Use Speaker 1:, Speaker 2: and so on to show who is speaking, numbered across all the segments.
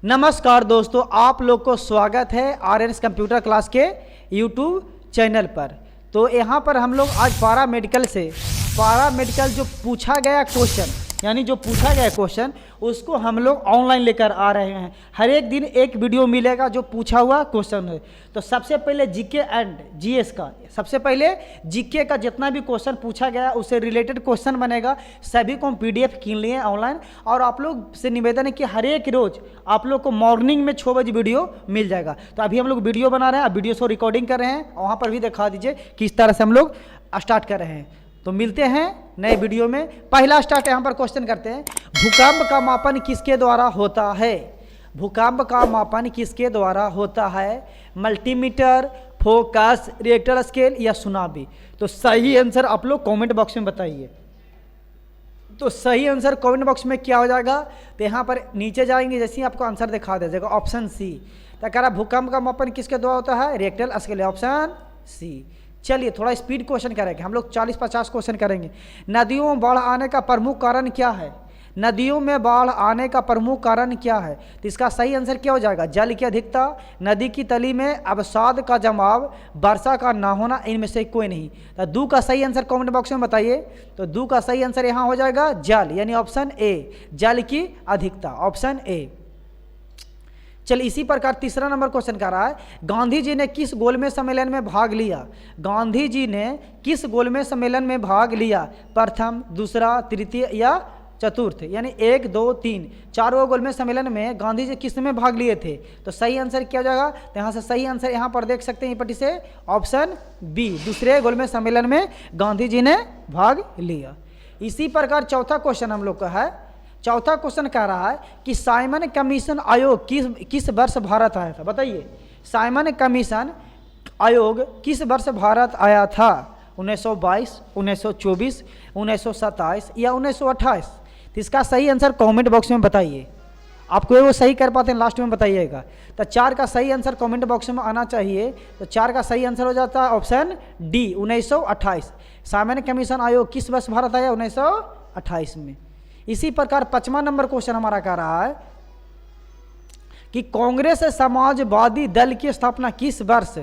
Speaker 1: नमस्कार दोस्तों, आप लोग को स्वागत है आर्यन कंप्यूटर क्लास के यूट्यूब चैनल पर। तो यहाँ पर हम लोग आज पारा मेडिकल जो पूछा गया क्वेश्चन, यानी जो पूछा गया क्वेश्चन उसको हम लोग ऑनलाइन लेकर आ रहे हैं। हर एक दिन एक वीडियो मिलेगा जो पूछा हुआ क्वेश्चन है। तो सबसे पहले जीके एंड जीएस का, सबसे पहले जीके का जितना भी क्वेश्चन पूछा गया उससे रिलेटेड क्वेश्चन बनेगा। सभी को हम पीडीएफ कीन लिए ऑनलाइन, और आप लोग से निवेदन है कि हर एक रोज आप लोग को मॉर्निंग में 6 बजे वीडियो मिल जाएगा। तो अभी हम लोग वीडियो बना रहे हैं, वीडियो को रिकॉर्डिंग कर रहे हैं, वहाँ पर भी दिखा दीजिए किस तरह से हम लोग स्टार्ट कर रहे हैं। तो मिलते हैं नए वीडियो में। पहला स्टार्ट यहाँ पर क्वेश्चन करते हैं, भूकंप का मापन किसके द्वारा होता है? भूकंप का मापन किसके द्वारा होता है? मल्टीमीटर, फोकस, रिएक्टर स्केल या सुनामी? तो सही आंसर आप लोग कमेंट बॉक्स में बताइए। तो सही आंसर कमेंट बॉक्स में क्या हो जाएगा? तो यहाँ पर नीचे जाएंगे, जैसे ही आपको आंसर दिखा दे जाएगा ऑप्शन सी। तो कह रहा भूकंप का मापन किसके द्वारा होता है? Reactor scale, option C. चलिए थोड़ा स्पीड क्वेश्चन करेंगे, हम लोग 40-50 क्वेश्चन करेंगे। नदियों में बाढ़ आने का प्रमुख कारण क्या है? नदियों में बाढ़ आने का प्रमुख कारण क्या है? तो इसका सही आंसर क्या हो जाएगा? जल की अधिकता, नदी की तली में अवसाद का जमाव, वर्षा का ना होना, इनमें से कोई नहीं। तो दू का सही आंसर कमेंट बॉक्स में बताइए। तो दू का सही आंसर यहाँ हो जाएगा जल, यानी ऑप्शन ए, जल की अधिकता, ऑप्शन ए। चलिए इसी प्रकार तीसरा नंबर क्वेश्चन कर रहा है, गांधी जी ने किस गोलमेज सम्मेलन में भाग लिया? गांधी जी ने किस गोलमेज सम्मेलन में भाग लिया? प्रथम, दूसरा, तृतीय या चतुर्थ? यानी 1, 2, 3 चारों गोलमेज सम्मेलन में गांधी जी किस में भाग लिए थे? तो सही आंसर क्या हो जाएगा? तो यहाँ से सही आंसर यहाँ पर देख सकते हैं पट्टी से, ऑप्शन बी, दूसरे गोलमेज सम्मेलन में गांधी जी ने भाग लिया। इसी प्रकार चौथा क्वेश्चन हम लोग का है, चौथा क्वेश्चन कह रहा है कि साइमन कमीशन आयोग किस वर्ष भारत आया था? बताइए, साइमन कमीशन आयोग किस वर्ष भारत आया था? 1922, 1924, 1927 या 1928? तो इसका सही आंसर कमेंट बॉक्स में बताइए। आपको वो सही कर पाते हैं लास्ट में बताइएगा। तो 4 का सही आंसर कमेंट बॉक्स में आना चाहिए। तो 4 का सही आंसर हो जाता है ऑप्शन डी, 1928। साइमन कमीशन आयोग किस वर्ष भारत आया? 1928 में। इसी प्रकार 5वां नंबर क्वेश्चन हमारा कह रहा है कि कांग्रेस समाजवादी दल की स्थापना किस वर्ष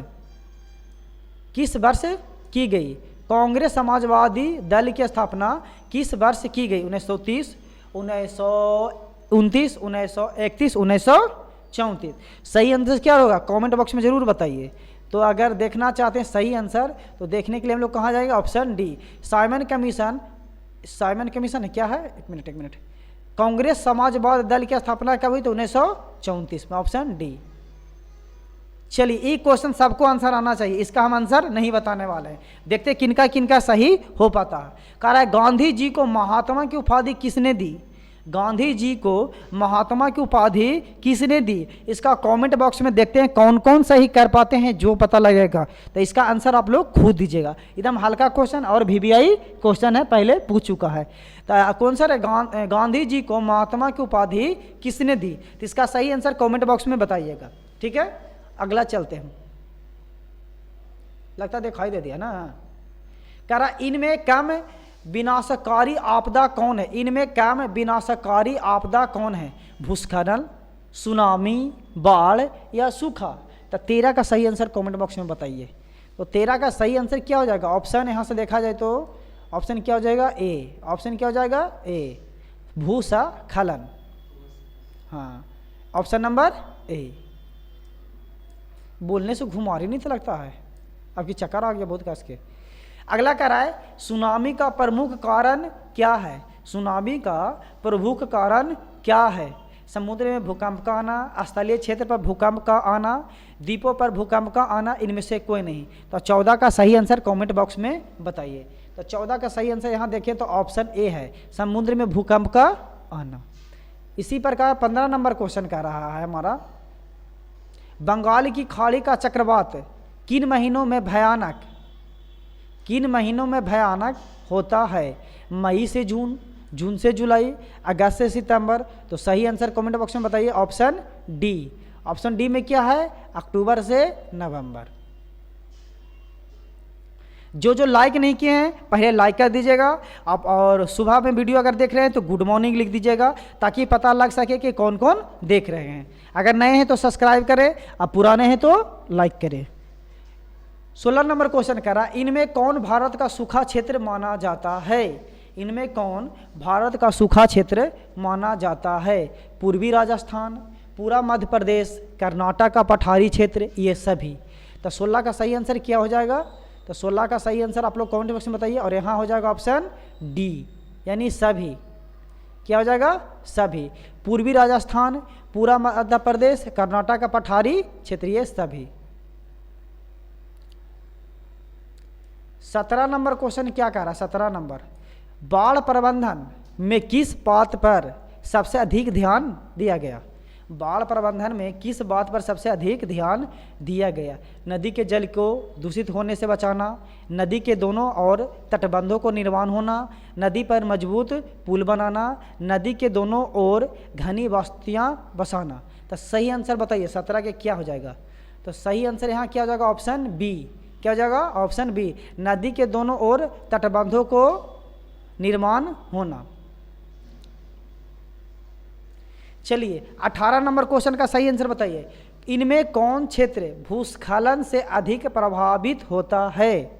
Speaker 1: की गई? कांग्रेस समाजवादी दल की स्थापना किस वर्ष की गई? 1930, 1929, 1931, 1934? सही आंसर क्या होगा कमेंट बॉक्स में जरूर बताइए। तो अगर देखना चाहते हैं सही आंसर, तो देखने के लिए हम लोग कहाँ जाएंगे? ऑप्शन डी, साइमन कमीशन है, क्या है? एक मिनट। कांग्रेस समाजवाद दल की स्थापना कब हुई? तो 1934 में, ऑप्शन डी। चलिए ये क्वेश्चन सबको आंसर आना चाहिए, इसका हम आंसर नहीं बताने वाले हैं। देखते किनका किनका सही हो पाता है। कह रहा है गांधी जी को महात्मा की उपाधि किसने दी? गांधी जी को महात्मा की उपाधि किसने दी? इसका कमेंट बॉक्स में देखते हैं कौन कौन सही कर पाते हैं, जो पता लगेगा। तो इसका आंसर आप लोग खुद दीजिएगा। एकदम हल्का क्वेश्चन और VVI क्वेश्चन है, पहले पूछ चुका है। तो कौन सा है? गांधी जी को महात्मा की उपाधि किसने दी? तो इसका सही आंसर कॉमेंट बॉक्स में बताइएगा। ठीक है, अगला चलते हैं। लगता दिखाई दे दिया ना। कह रहा इनमें कम विनाशकारी आपदा कौन है? इनमें कम विनाशकारी आपदा कौन है? भूस्खलन, सुनामी, बाढ़ या सूखा? तो 13 का सही आंसर कमेंट बॉक्स में बताइए। तो 13 का सही आंसर क्या हो जाएगा? ऑप्शन यहाँ से देखा जाए तो ऑप्शन क्या हो जाएगा? ए। ऑप्शन क्या हो जाएगा? ए, भूस्खलन। हाँ, ऑप्शन नंबर ए। बोलने से घुमारी नहीं तो लगता है, आपकी चक्कर आ गया बहुत कस के। अगला कह रहा है सुनामी का प्रमुख कारण क्या है? सुनामी का प्रमुख कारण क्या है? समुद्र में भूकंप का आना, स्थलीय क्षेत्र पर भूकंप का आना, द्वीपों पर भूकंप का आना, इनमें से कोई नहीं। तो 14 का सही आंसर कमेंट बॉक्स में बताइए। तो 14 का सही आंसर यहाँ देखें तो ऑप्शन ए है, समुद्र में भूकंप का आना। इसी प्रकार 15 नंबर क्वेश्चन कह रहा है हमारा, बंगाल की खाड़ी का चक्रवात किन महीनों में भयानक होता है? मई से जून, जून से जुलाई, अगस्त से सितंबर? तो सही आंसर कमेंट बॉक्स में बताइए। ऑप्शन डी, ऑप्शन डी में क्या है? अक्टूबर से नवंबर। जो जो लाइक नहीं किए हैं पहले लाइक कर दीजिएगा आप, और सुबह में वीडियो अगर देख रहे हैं तो गुड मॉर्निंग लिख दीजिएगा ताकि पता लग सके कि कौन कौन देख रहे हैं। अगर नए हैं तो सब्सक्राइब करें, अब पुराने हैं तो लाइक करें। 16 नंबर क्वेश्चन कह रहा है, इनमें कौन भारत का सूखा क्षेत्र माना जाता है? इनमें कौन भारत का सूखा क्षेत्र माना जाता है? पूर्वी राजस्थान, पूरा मध्य प्रदेश, कर्नाटक का पठारी क्षेत्र, ये सभी। तो 16 का सही आंसर क्या हो जाएगा? तो 16 का सही आंसर आप लोग कमेंट बॉक्स में बताइए, और यहाँ हो जाएगा ऑप्शन डी यानी सभी। क्या हो जाएगा? सभी। पूर्वी राजस्थान, पूरा मध्य प्रदेश, कर्नाटक का पठारी क्षेत्र, ये सभी। 17 नंबर क्वेश्चन क्या कह रहा है? 17 नंबर, बाढ़ प्रबंधन में किस बात पर सबसे अधिक ध्यान दिया गया? बाढ़ प्रबंधन में किस बात पर सबसे अधिक ध्यान दिया गया? नदी के जल को दूषित होने से बचाना, नदी के दोनों ओर तटबंधों को निर्माण होना, नदी पर मजबूत पुल बनाना, नदी के दोनों ओर घनी बस्तियां बसाना। तो सही आंसर बताइए 17 के क्या हो जाएगा? तो सही आंसर यहाँ क्या हो जाएगा? Option B. क्या हो जाएगा? ऑप्शन बी, नदी के दोनों ओर तटबंधों को निर्माण होना। चलिए 18 नंबर क्वेश्चन का सही आंसर बताइए, इनमें कौन क्षेत्र भूस्खलन से अधिक प्रभावित होता है?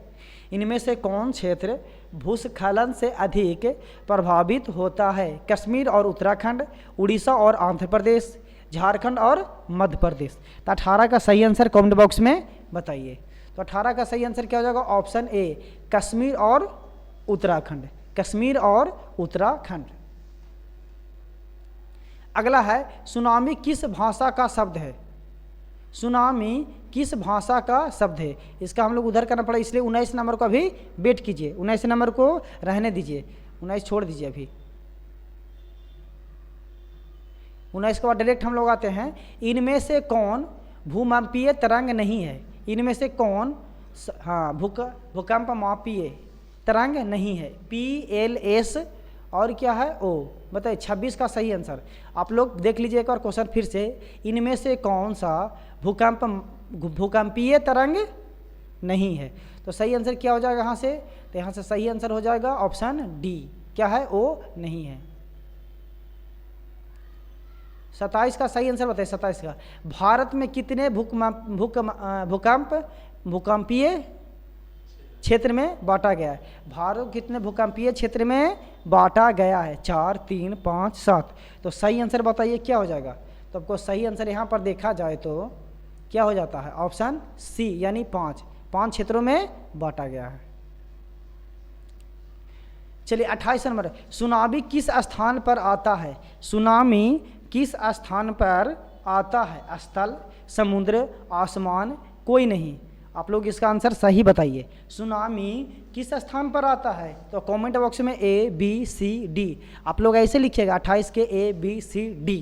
Speaker 1: इनमें से कौन क्षेत्र भूस्खलन से अधिक प्रभावित होता है? कश्मीर और उत्तराखंड, उड़ीसा और आंध्र प्रदेश, झारखंड और मध्य प्रदेश। तो 18 का सही आंसर कमेंट बॉक्स में बताइए। तो 18 का सही आंसर क्या हो जाएगा? ऑप्शन ए, कश्मीर और उत्तराखंड। कश्मीर और उत्तराखंड। अगला है, सुनामी किस भाषा का शब्द है? सुनामी किस भाषा का शब्द है? इसका हम लोग उधर करना पड़ा, इसलिए 19 नंबर को अभी वेट कीजिए, 19 नंबर को रहने दीजिए, 19 छोड़ दीजिए अभी। 19 के बाद डायरेक्ट हम लोग आते हैं, इनमें से कौन भूकंपीय तरंग नहीं है? इनमें से कौन भूकंप मापीय तरंग नहीं है? PLS और क्या है? O। बताइए 26 का सही आंसर। आप लोग देख लीजिए एक बार क्वेश्चन फिर से, इनमें से कौन सा भूकंपीय तरंग नहीं है? तो सही आंसर क्या हो जाएगा यहाँ से? तो यहाँ से सही आंसर हो जाएगा ऑप्शन डी। क्या है? O नहीं है। 27 का सही आंसर बताइए। 27 का, भारत में कितने भूकंपीय क्षेत्र में बांटा गया है? भारत कितने भूकंपीय क्षेत्र में बांटा गया है? 4, 3, 5, 7। तो सही आंसर बताइए क्या हो जाएगा? तो आपको सही आंसर यहाँ पर देखा जाए तो क्या हो जाता है? ऑप्शन सी यानी 5 क्षेत्रों में बांटा गया है। चलिए 28 नंबर, सुनामी किस स्थान पर आता है? सुनामी किस स्थान पर आता है? स्थल, समुद्र, आसमान, कोई नहीं। आप लोग इसका आंसर सही बताइए। सुनामी किस स्थान पर आता है? तो कमेंट बॉक्स में ABCD आप लोग ऐसे लिखिएगा, 28 के ABCD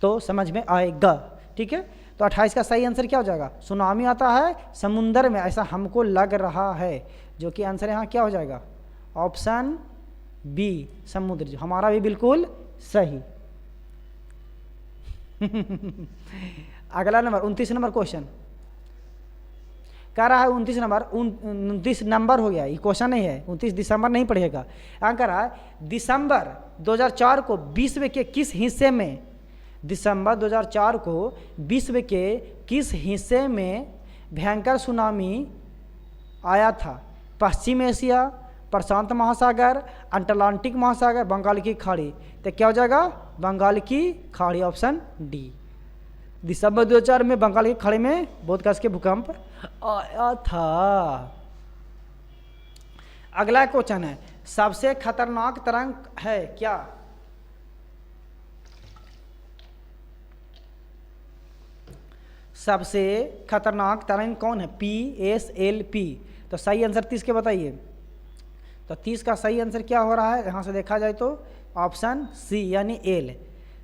Speaker 1: तो समझ में आएगा। ठीक है, तो 28 का सही आंसर क्या हो जाएगा? सुनामी आता है समुंदर में, ऐसा हमको लग रहा है, जो कि आंसर यहाँ क्या हो जाएगा? ऑप्शन बी, समुद्र, जो हमारा भी बिल्कुल सही। अगला नंबर 29 नंबर क्वेश्चन कह रहा है, 29 नंबर हो गया, ये क्वेश्चन नहीं है, 29 दिसंबर नहीं पढ़ेगा। यहाँ कह रहा है, दिसंबर 2004 को विश्व के किस हिस्से में, दिसंबर 2004 को विश्व के किस हिस्से में भयंकर सुनामी आया था? पश्चिम एशिया, प्रशांत महासागर, अटलांटिक महासागर, बंगाल की खाड़ी। तो क्या हो जाएगा? बंगाल की खाड़ी, ऑप्शन डी। दिसंबर 2004 में बंगाल की खाड़ी में बहुत कस के भूकंप आया था। अगला क्वेश्चन है, सबसे खतरनाक तरंग है क्या? सबसे खतरनाक तरंग कौन है? PSLP। तो सही आंसर 30 के बताइए। तो 30 का सही आंसर क्या हो रहा है? यहाँ से देखा जाए तो ऑप्शन सी यानी एल।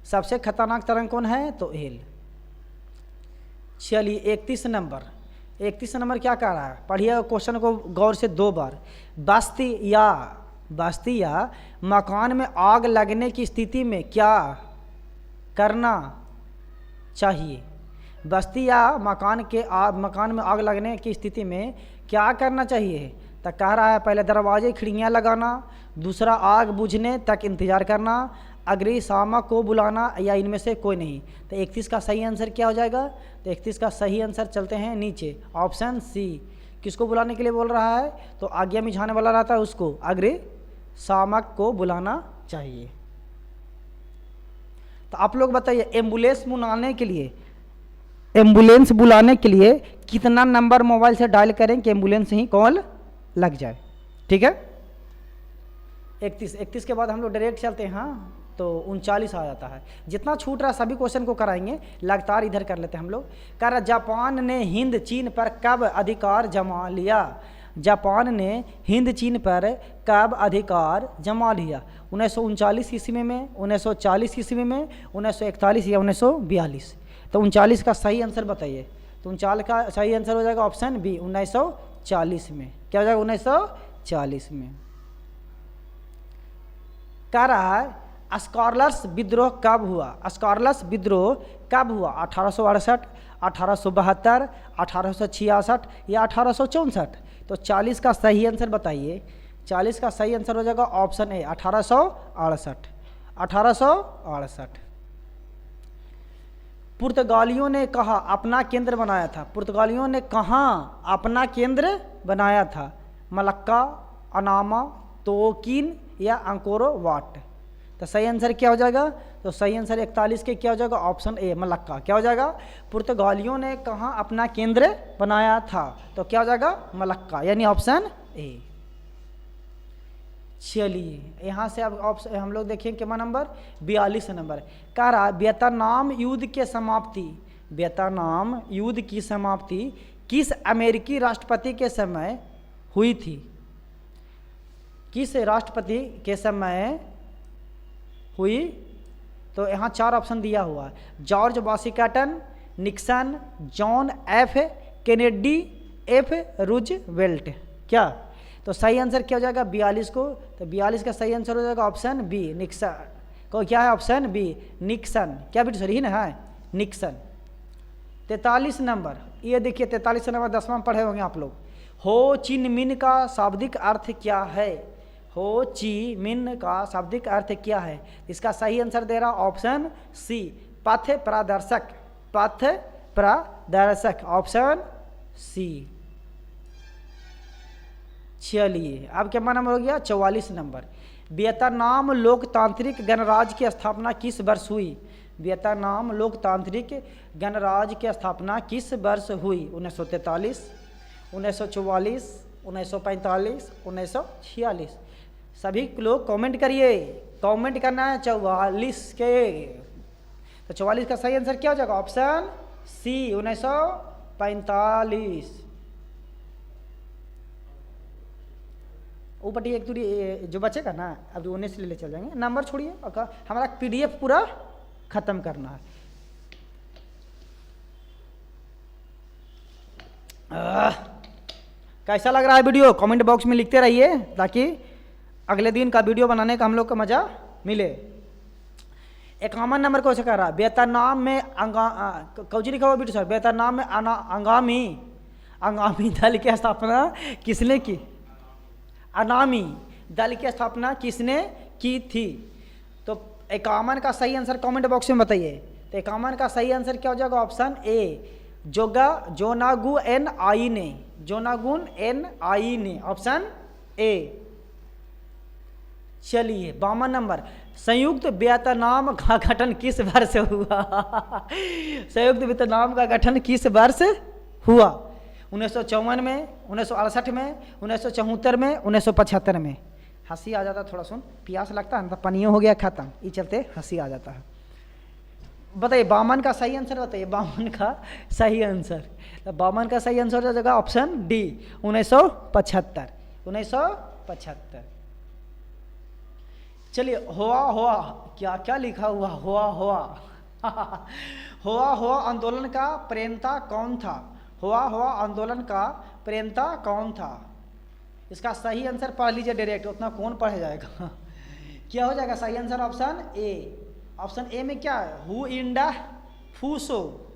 Speaker 1: सबसे खतरनाक तरंग कौन है? तो एल। चलिए 31 नंबर क्या कह रहा है? पढ़िए क्वेश्चन को गौर से 2 बार। बस्ती या मकान में आग लगने की स्थिति में क्या करना चाहिए? बस्ती या मकान में आग लगने की स्थिति में क्या करना चाहिए? तो कह रहा है पहले दरवाजे खिड़कियाँ लगाना, दूसरा आग बुझने तक इंतज़ार करना, अग्निशामक को बुलाना या इनमें से कोई नहीं। तो 31 का सही आंसर क्या हो जाएगा? तो 31 का सही आंसर चलते हैं नीचे, ऑप्शन सी। किसको बुलाने के लिए बोल रहा है? तो आज्ञा मिझाने वाला रहता है उसको अग्निशामक को बुलाना चाहिए। तो आप लोग बताइए एम्बुलेंस बुलाने के लिए कितना नंबर मोबाइल से डायल करें कि एम्बुलेंस ही कॉल लग जाए? ठीक है, 31 के बाद हम लोग डायरेक्ट चलते हैं। हाँ, तो 39 आ जाता है। जितना छूट रहा सभी क्वेश्चन को कराएंगे, लगातार इधर कर लेते हैं हम लोग। कह रहा जापान ने हिंद चीन पर कब अधिकार जमा लिया? जापान ने हिंद चीन पर कब अधिकार जमा लिया? 1939 ईस्वी में, 1940 ईस्वी में, 1941 या 1942? तो 39 का सही आंसर बताइए। तो 39 का सही आंसर हो जाएगा ऑप्शन बी, 1940 में। क्या हो जाएगा? 1940 में। कह रहा है स्कॉर्लर्स विद्रोह कब हुआ? स्कॉर्लर्स विद्रोह कब हुआ? 1868, 1872, 1866 या 1864? तो 40 का सही आंसर बताइए। 40 का सही आंसर हो जाएगा ऑप्शन ए, 1868। 1868। पुर्तगालियों ने कहाँ अपना केंद्र बनाया था? पुर्तगालियों ने कहाँ अपना केंद्र बनाया था? मलक्का, अनामा, तोकिन या अंकोरो वाट? तो सही आंसर क्या हो जाएगा? तो सही आंसर 41 के क्या हो जाएगा? Option A, Malacca. क्या हो जाएगा? पुर्तगालियों ने कहाँ अपना केंद्र बनाया था? तो क्या हो जाएगा? मलक्का, यानी ऑप्शन ए। चलिए यहाँ से अब ऑप्शन हम लोग देखें क्या नंबर 42 नंबर। कह रहा वियतनाम युद्ध के समाप्ति, वियतनाम युद्ध की समाप्ति किस अमेरिकी राष्ट्रपति के समय हुई थी? किस राष्ट्रपति के समय हुई? तो यहाँ 4 ऑप्शन दिया हुआ है, George Washington, Nixon, John F Kennedy, F Roosevelt. क्या? तो सही आंसर क्या हो जाएगा 42 को? तो 42 का सही आंसर हो जाएगा ऑप्शन बी, निक्सन। को क्या है? Option B, Nixon. क्या बेटी सही ना है? निक्सन। 43 नंबर, ये देखिए 43 नंबर 10वां पढ़े होंगे आप लोग। हो ची मिन का शाब्दिक अर्थ क्या है? हो ची मिन का शाब्दिक अर्थ क्या है? इसका सही आंसर दे रहा ऑप्शन सी, पथ प्रदर्शक। पथ प्रदर्शक, ऑप्शन सी। चलिए अब क्या नंबर हो गया? 44 नंबर। वियतनाम लोकतांत्रिक गणराज्य की स्थापना किस वर्ष हुई? वियतनाम लोकतांत्रिक गणराज्य की स्थापना किस वर्ष हुई? 1943, 1944, 1945, 1946? सभी लोग कमेंट करिए, कमेंट करना है 44 के। तो 44 का सही आंसर क्या हो जाएगा? Option C, 1945। ऊपर एक दूरी जो बचेगा ना, अब 19 ले चल जाएंगे। नंबर छोड़िए, हमारा PDF पूरा खत्म करना है। कैसा लग रहा है वीडियो? कमेंट बॉक्स में लिखते रहिए ताकि अगले दिन का वीडियो बनाने का हम लोग को मजा मिले। 51 नंबर को कह रहा वियतनाम में कौजी लिखा हुआ बेटी सर, वियतनाम में अंगामी दल की स्थापना किसने की? अनामी दल की स्थापना किसने की थी? तो 51 का सही आंसर कमेंट बॉक्स में बताइए। तो 51 का सही आंसर क्या हो जाएगा? ऑप्शन ए, जोनागु एन आई ने। जोनागुन एन आई ने, ऑप्शन ए। चलिए 52 नंबर, संयुक्त वियतनाम का गठन किस वर्ष हुआ? संयुक्त वियतनाम का गठन किस वर्ष हुआ? 1954 में, 1968 में, 1974 में, 1975 में? हंसी आ जाता थोड़ा सुन, प्यास लगता है ना, तो पानियों हो गया खत्म, ये चलते हंसी आ जाता है। बताइए 52 का सही आंसर बताइए। 52 का सही आंसर, तो 52 का सही आंसर हो जाएगा ऑप्शन डी, 1975। 1975। चलिए हुआ क्या क्या लिखा हुआ? हुआ हुआ आंदोलन का प्रेरणा कौन था? हुआ आंदोलन का प्रेरणा कौन था? इसका सही आंसर पढ़ लीजिए डायरेक्ट, उतना कौन पढ़ जाएगा? क्या हो जाएगा सही answer? Option A. Option A में क्या है? हु इंडा फूसो।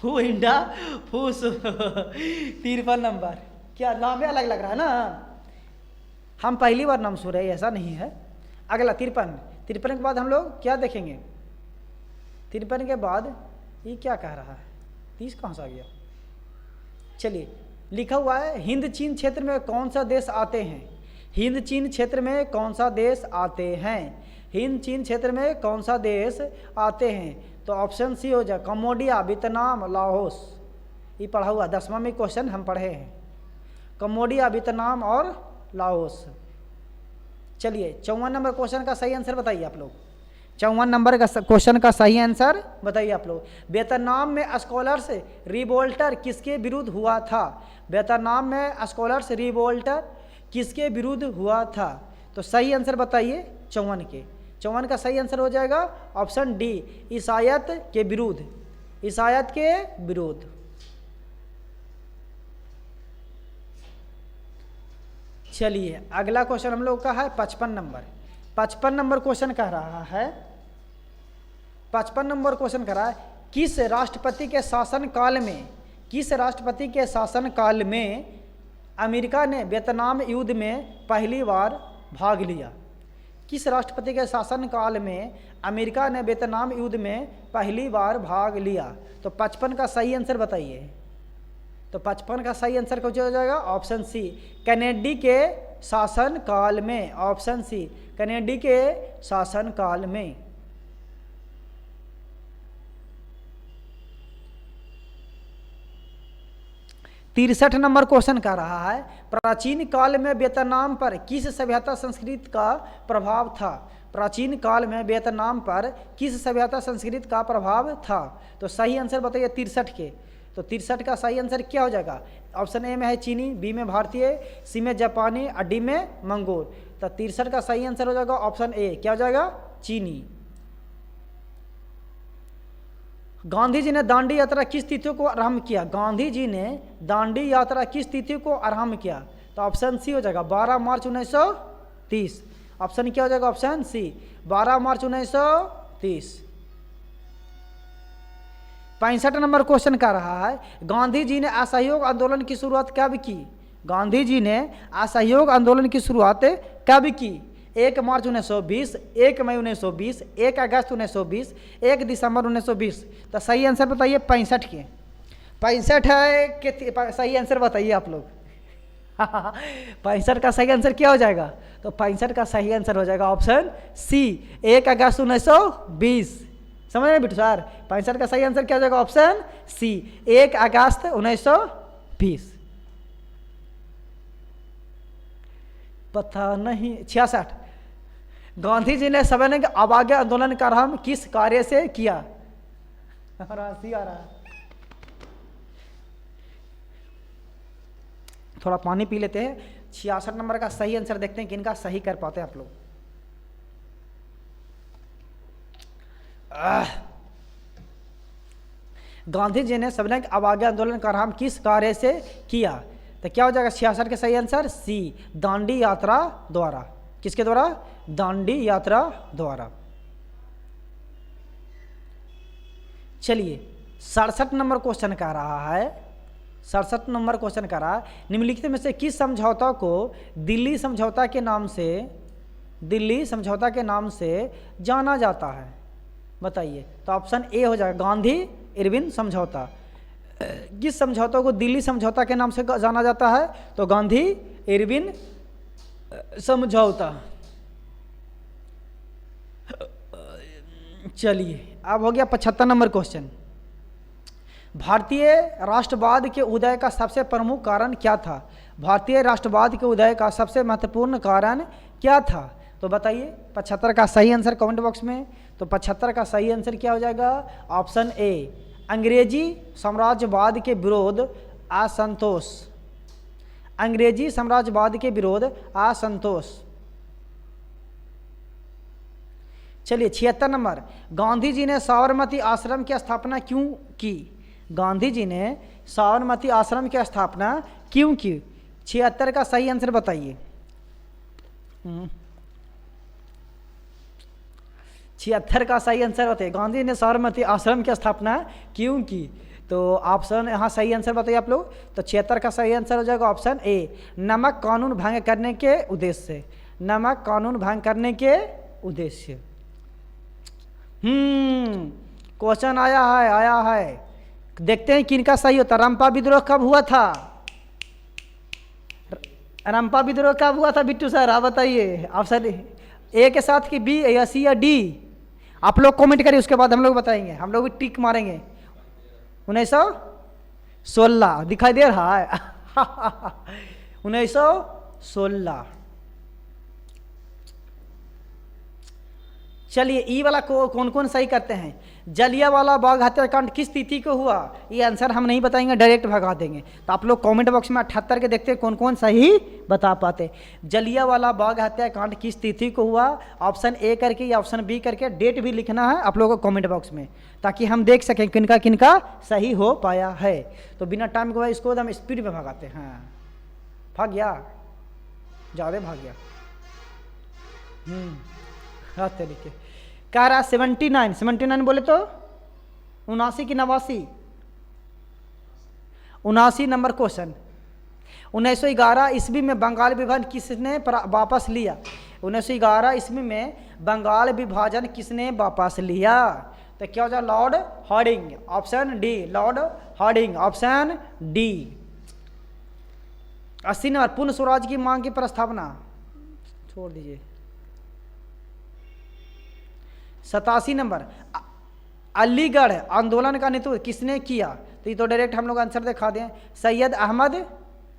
Speaker 1: हु इंडा फूसो। 53 नंबर। क्या नाम अलग लग रहा है ना? हम पहली बार नाम सुन रहे हैं, ऐसा नहीं है। अगला 53। 53 के बाद हम लोग क्या देखेंगे? 53 के बाद ये क्या कह रहा है? 30 कहाँ से आ गया? चलिए, लिखा हुआ है हिंद चीन क्षेत्र में कौन सा देश आते हैं? हिंद चीन क्षेत्र में कौन सा देश आते हैं? हिंद चीन क्षेत्र में कौन सा देश आते हैं? तो ऑप्शन सी हो जाए, कम्बोडिया, वियतनाम, लाओस। ये पढ़ा हुआ 10वां में क्वेश्चन हम पढ़े हैं, कम्बोडिया, वियतनाम और लाओस। चलिए 54 नंबर क्वेश्चन का सही आंसर बताइए आप लोग। 54 नंबर का क्वेश्चन का सही आंसर बताइए आप लोग। वियतनाम में स्कॉलर्स रिवोल्टर किसके विरुद्ध हुआ था? वियतनाम में स्कॉलर्स रिवोल्टर किसके विरुद्ध हुआ था? तो सही आंसर बताइए 54 के। 54 का सही आंसर हो जाएगा ऑप्शन डी, ईसाइत के विरुद्ध। ईसाइत के विरुद्ध। चलिए अगला क्वेश्चन हम लोग का है 55 नंबर। 55 नंबर क्वेश्चन कह रहा है, 55 नंबर क्वेश्चन कह रहा है किस राष्ट्रपति के शासन काल में, किस राष्ट्रपति के शासन काल में अमेरिका ने वियतनाम युद्ध में पहली बार भाग लिया? किस राष्ट्रपति के शासन काल में अमेरिका ने वियतनाम युद्ध में पहली बार भाग लिया? तो 55 का सही आंसर बताइए। तो 55 का सही आंसर क्या हो जाएगा? ऑप्शन सी, कैनेडी के शासन काल में। ऑप्शन सी, कैनेडी के शासन काल में। तिरसठ नंबर क्वेश्चन कह रहा है प्राचीन काल में वियतनाम पर किस सभ्यता संस्कृति का प्रभाव था? प्राचीन काल में वियतनाम पर किस सभ्यता संस्कृति का प्रभाव था? तो सही आंसर बताइए 63 के। तो 63 का सही आंसर क्या हो जाएगा? ऑप्शन ए में है चीनी, बी में भारतीय, सी में जापानी और डी में मंगोल। तो 63 का सही आंसर हो जाएगा ऑप्शन ए, क्या हो जाएगा? चीनी। गांधी जी ने दांडी यात्रा किस तिथि को आरंभ किया? गांधी जी ने दांडी यात्रा किस तिथि को आरंभ किया? तो ऑप्शन सी हो जाएगा 12 मार्च 1930। ऑप्शन क्या हो जाएगा? ऑप्शन सी 12 मार्च 1930। 65 नंबर क्वेश्चन कर रहा है गांधी जी ने असहयोग आंदोलन की शुरुआत कब की? गांधी जी ने असहयोग आंदोलन की शुरुआत कब की? 1 मार्च 1920, 1 मई 1920, 1 अगस्त 1920, 1 दिसंबर 1920। तो सही आंसर बताइए 65 के। 65 है कि सही आंसर बताइए आप लोग। 65 का सही आंसर क्या हो जाएगा? तो 65 का सही आंसर हो जाएगा ऑप्शन सी, 1 अगस्त 1920। समझ रहे बिट्टू सर? 65 का सही आंसर क्या हो जाएगा? ऑप्शन सी, 1 अगस्त 1920। पता नहीं 66 गांधी जी ने सवर्ण अवज्ञा आंदोलन का आरंभ किस कार्य से किया? हंसी आ रहा है, थोड़ा पानी पी लेते हैं। 66 नंबर का सही आंसर देखते हैं किनका सही कर पाते हैं आप लोग। गांधी जी ने सवर्ण अवज्ञा आंदोलन का आरंभ किस कार्य से किया? तो क्या हो जाएगा 66 के सही आंसर? सी, दांडी यात्रा द्वारा। किसके द्वारा? दांडी यात्रा द्वारा। चलिए 67 नंबर क्वेश्चन कह रहा है, 67 नंबर क्वेश्चन कह रहा है निम्नलिखित में से किस समझौता को दिल्ली समझौता के नाम से, दिल्ली समझौता के नाम से जाना जाता है? बताइए। तो ऑप्शन ए हो जाएगा गांधी इरविन समझौता। किस समझौता को दिल्ली समझौता के नाम से जाना जाता है? तो गांधी इरविन समझौता। चलिए अब हो गया 75 नंबर क्वेश्चन। भारतीय राष्ट्रवाद के उदय का सबसे प्रमुख कारण क्या था? भारतीय राष्ट्रवाद के उदय का सबसे महत्वपूर्ण कारण क्या था? तो बताइए 75 का सही आंसर कमेंट बॉक्स में। तो 75 का सही आंसर क्या हो जाएगा? ऑप्शन ए, अंग्रेजी साम्राज्यवाद के विरोध असंतोष। अंग्रेजी साम्राज्यवाद के विरोध असंतोष। चलिए 76 नंबर गांधी जी ने साबरमती आश्रम की स्थापना क्यों की? गांधी जी ने साबरमती आश्रम की स्थापना क्यों की? 76 का सही आंसर बताइए। 76 का सही आंसर बताइए। गांधी ने साबरमती आश्रम की स्थापना क्यों की? तो ऑप्शन यहाँ सही आंसर बताइए आप लोग। तो 76 का सही आंसर हो जाएगा ऑप्शन ए, नमक कानून भंग करने के उद्देश्य से। नमक कानून भंग करने के उद्देश्य। क्वेश्चन आया है। देखते हैं किनका सही होता। रंपा विद्रोह कब हुआ था? रंपा विद्रोह कब हुआ था बिट्टू सर, आप बताइए। ऑप्शन ए के साथ कि बी या सी या डी? आप लोग कमेंट करिए, उसके बाद हम लोग बताएंगे। हम लोग भी टिक मारेंगे। 1916 दिखाई दे रहा है। 1916। चलिए ई वाला को कौन कौन सही करते हैं। जलियांवाला बाग हत्याकांड किस तिथि को हुआ? ये आंसर हम नहीं बताएंगे, डायरेक्ट भगा देंगे। तो आप लोग कमेंट बॉक्स में 78 के देखते हैं कौन कौन सही बता पाते। जलियांवाला बाग हत्याकांड किस तिथि को हुआ? ऑप्शन ए करके या ऑप्शन बी करके डेट भी लिखना है आप लोगों को कमेंट बॉक्स में, ताकि हम देख सकें किनका किनका सही हो पाया है। तो बिना टाइम को इसको हम स्पीड में भगाते हैं। भाग गया, ज़्यादा भाग गया। हर तरीके कह रहा 79 बोले तो 79 की 89? 79 नंबर क्वेश्चन। 1911 ईस्वी में बंगाल विभाजन किसने वापस लिया? 1911 ईस्वी में बंगाल विभाजन किसने वापस लिया? तो क्या हो जाए? Lord Hardinge. Option D, Lord Hardinge, option D. 80 number Purna Swaraj की मांग की प्रस्तावना, छोड़ दीजिए। 87 नंबर अलीगढ़ आंदोलन का नेतृत्व किसने किया? तो ये तो डायरेक्ट हम लोग आंसर दिखा दें, सैयद अहमद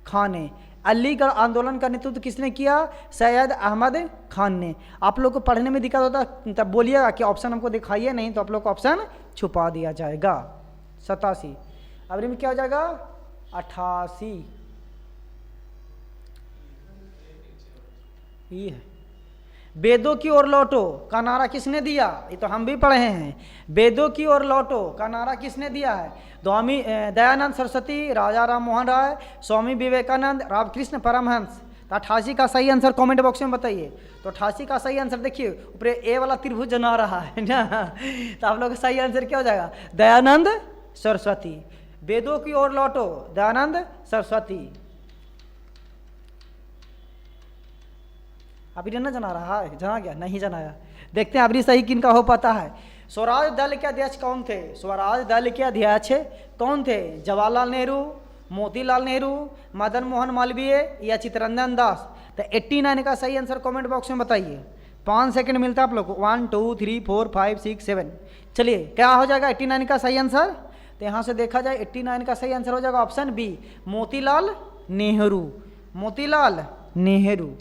Speaker 1: खान ने। अलीगढ़ आंदोलन का नेतृत्व किसने किया? सैयद अहमद खान ने। आप लोग को पढ़ने में दिक्कत होता तब बोलिएगा कि ऑप्शन हमको दिखाइए, नहीं तो आप लोग को ऑप्शन छुपा दिया जाएगा। 87 अवरी में क्या हो जाएगा? 88। ये है। वेदों की ओर लौटो का नारा किसने दिया? ये तो हम भी पढ़े हैं। वेदों की ओर लौटो का नारा किसने दिया है? स्वामी दयानंद सरस्वती, राजा राम मोहन राय, स्वामी विवेकानंद, रामकृष्ण परमहंस। तो 88 का सही आंसर कमेंट बॉक्स में बताइए। तो 88 का सही आंसर देखिए, ऊपर ए वाला त्रिभुज जना रहा है ना। तो आप लोग का सही आंसर क्या हो जाएगा? दयानंद सरस्वती। वेदों की ओर लौटो, दयानंद सरस्वती। अभी ना जना रहा है, जना गया नहीं जनाया। देखते हैं अभी सही किनका हो पाता है। स्वराज दल के अध्यक्ष कौन थे? स्वराज दल के अध्यक्ष कौन थे? जवाहरलाल नेहरू, मोतीलाल नेहरू, मदन मोहन मालवीय या चित्तरंजन दास। तो 89 का सही आंसर कमेंट बॉक्स में बताइए। 5 सेकंड मिलता है आप लोग को। 1 2 3 4 5 6 7। चलिए क्या हो जाएगा 89 का सही आंसर? तो यहाँ से देखा जाए 89 का सही आंसर हो जाएगा ऑप्शन बी, मोतीलाल नेहरू। मोतीलाल नेहरू।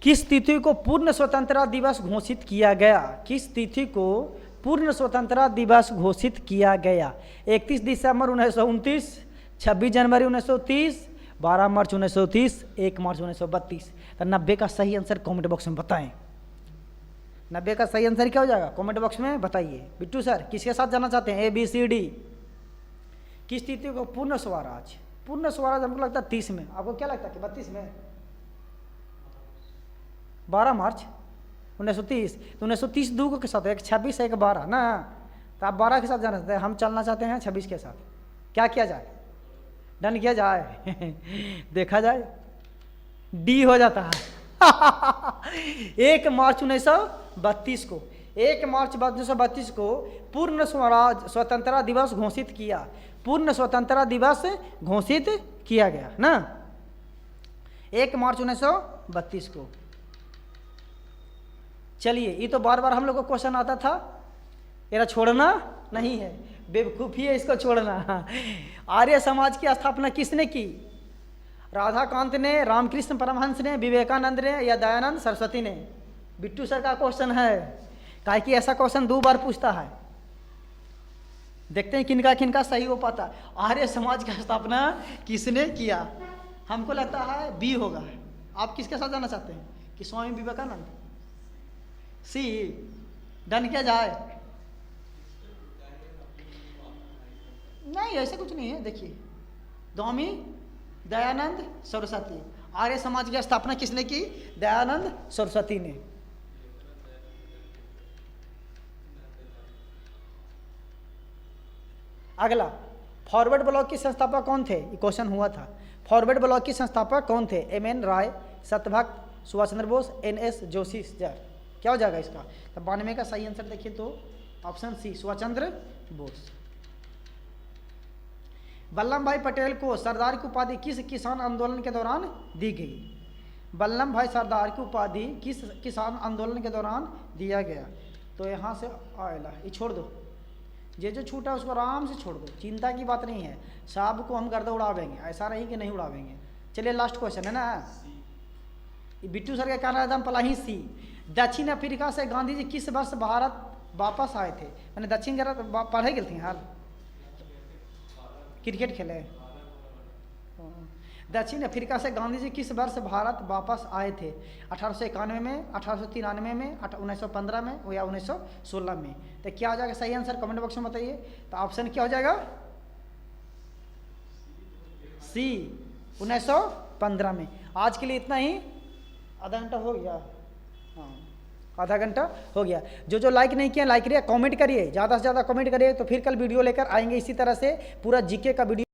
Speaker 1: किस तिथि को पूर्ण स्वतंत्रता दिवस घोषित किया गया? किस तिथि को पूर्ण स्वतंत्रता दिवस घोषित किया गया? 31 दिसंबर 1929, 26 जनवरी 1930, 12 मार्च 1930, 1 मार्च 1932। तो 90 का सही आंसर कमेंट बॉक्स में बताएं। 90 का सही आंसर क्या हो जाएगा कमेंट बॉक्स में बताइए। बिट्टू सर किसके साथ जाना चाहते हैं? ABCD। किस तिथि को पूर्ण स्वराज? पूर्ण स्वराज हमको लगता है 30 में, आपको क्या लगता है कि 32 में? 12 मार्च 1930। तो 1930 दो के साथ, एक 26 एक 12 ना। तो आप 12 के साथ जाना चाहते हैं, हम चलना चाहते हैं 26 के साथ। क्या किया जाए? डन किया जाए? देखा जाए डी हो जाता है। 1 मार्च 1932 को, 1 मार्च 1932 को पूर्ण स्वराज स्वतंत्रता दिवस घोषित किया। पूर्ण स्वतंत्रता दिवस घोषित किया गया ना 1 मार्च 1932 को। चलिए ये तो बार बार हम लोग को क्वेश्चन आता था, ये छोड़ना नहीं है, बेवकूफ़ी है इसको छोड़ना। आर्य समाज की स्थापना किसने की? राधाकांत ने, रामकृष्ण परमहंस ने, विवेकानंद ने या दयानंद सरस्वती ने? बिट्टू सर का क्वेश्चन है, काहे कि ऐसा क्वेश्चन 2 बार पूछता है। देखते हैं किनका किनका सही हो पाता। आर्य समाज की स्थापना किसने किया? हमको लगता है बी होगा। आप किसके साथ जाना चाहते हैं कि स्वामी विवेकानंद? सी डन किया जाए? नहीं ऐसा कुछ नहीं है। देखिए स्वामी दयानंद सरस्वती। आर्य समाज की स्थापना किसने की? दयानंद सरस्वती ने। अगला, फॉरवर्ड ब्लॉक के संस्थापक कौन थे? ये क्वेश्चन हुआ था। फॉरवर्ड ब्लॉक के संस्थापक कौन थे? एम.एन. राय, सत्यभक्त, सुभाष चंद्र बोस, एन.एस. जोशी सर। क्या हो जाएगा इसका? तो 92 का सही आंसर देखिए तो ऑप्शन सी, सुभाष चंद्र बोस। वल्लभ भाई पटेल को सरदार की उपाधि किस किसान आंदोलन के दौरान दी गई? वल्लभ भाई सरदार की उपाधि किस किसान आंदोलन के दौरान दिया गया? तो यहाँ से आयला ये छोड़ दो, जो छूटा उसको आराम से छोड़ दो, चिंता की बात नहीं है। साहब को हम गर्दा उड़ावेंगे, ऐसा नहीं कि नहीं उड़ावेंगे। चलिए लास्ट क्वेश्चन है ना, बिट्टू सर का कहना एकदम पलाही सी। दक्षिण अफ्रीका से गांधी जी किस वर्ष भारत वापस आए थे? मैंने दक्षिण पढ़े गए थे यार, क्रिकेट खेले। दक्षिण अफ्रीका से गांधी जी किस वर्ष भारत वापस आए थे? 1891 में, 1893 में, 1915 में या 1916 में? तो क्या हो जाएगा सही आंसर? कमेंट बॉक्स में बताइए। तो ऑप्शन क्या हो जाएगा? सी, 1915 में। आज के लिए इतना ही। आधा घंटा हो गया, हाँ आधा घंटा हो गया। जो लाइक नहीं किया लाइक करिए, कमेंट करिए, ज़्यादा से ज़्यादा कमेंट करिए, तो फिर कल वीडियो लेकर आएंगे इसी तरह से पूरा जीके का वीडियो।